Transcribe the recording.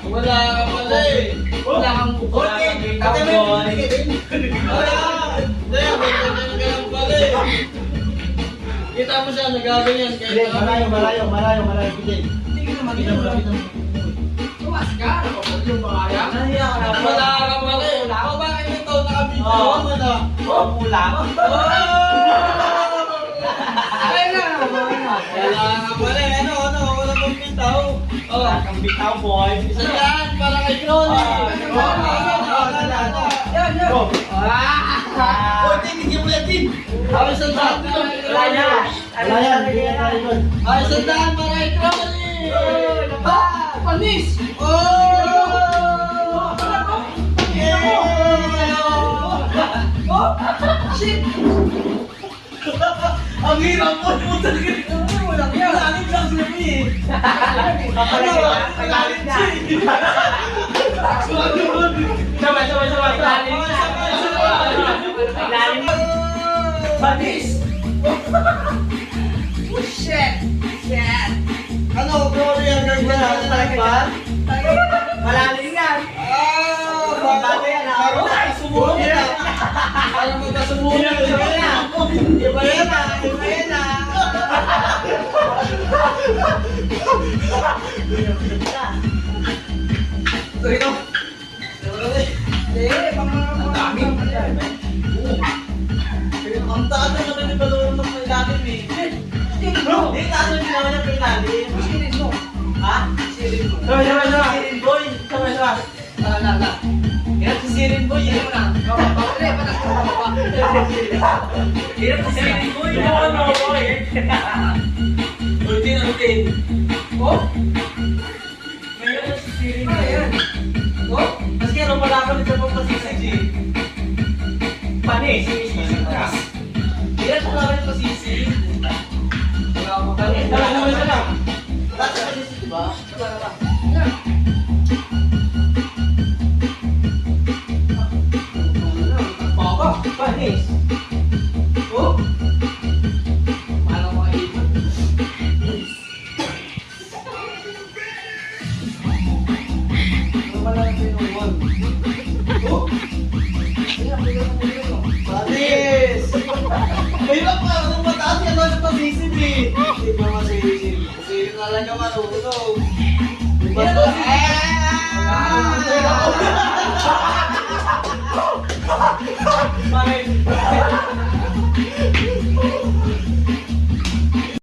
Wala ka pala eh. Wala kang pupunta sa bitaw, boy. Kita mo siya, nagaganyan. Malayo. Pidin. Hindi ka naman Kita mo lang. Tumas ka, nakapag yung bangaya. Nahiya ka na. Wala ka pala eh. Ako bakit yung taon nakabito? Ano na? Pula. Ay na, Wala ka pala eh. Ano? Wala kang bitaw. Wala kang bitaw, boy. Sandaan, para kay Crony. Yan. Bigyan mo yan, Tim. Ay, sandaan. Ay, sandaan para kay Crony. Panis! Shit! Ang hirap po, puta ka. Walang yan. Lalim lang sila eh. Lalim siya eh. Sabay. Lalim. Panis! Oh, shit! Ano, Crony, ang gagawin ba? Malalim yan. Bago yan, bago na sumuhin na. Parang magkasumuhin na. Iba yan na. Ito. Ang dami. Ang taas na naman yung balon ng ilalim eh. Hindi, taas na yung naman yung ilalim. Sirin mo. Ha? Sirin mo. Sirin boy. Yan si Sirin boy eh. Yan si Sirin boy. Routine. Oh? Ngayon si Sirin Ano boy. yan? Oh? Mas kaya wala ka nito pang pasisig eh. Panis. Yan wala ka nito pasisig. Wala akong kanin. Dati pasisig ba? Panis. Oh? Paano mga ibon? Ano ba lang yung pinuwan? Oh? Panis! Mahirap pa, anong mataas yan doon sa pasisig eh. Hindi pa masisig. Pasisig na lang yung marunong. Diba Yan, to? Panis.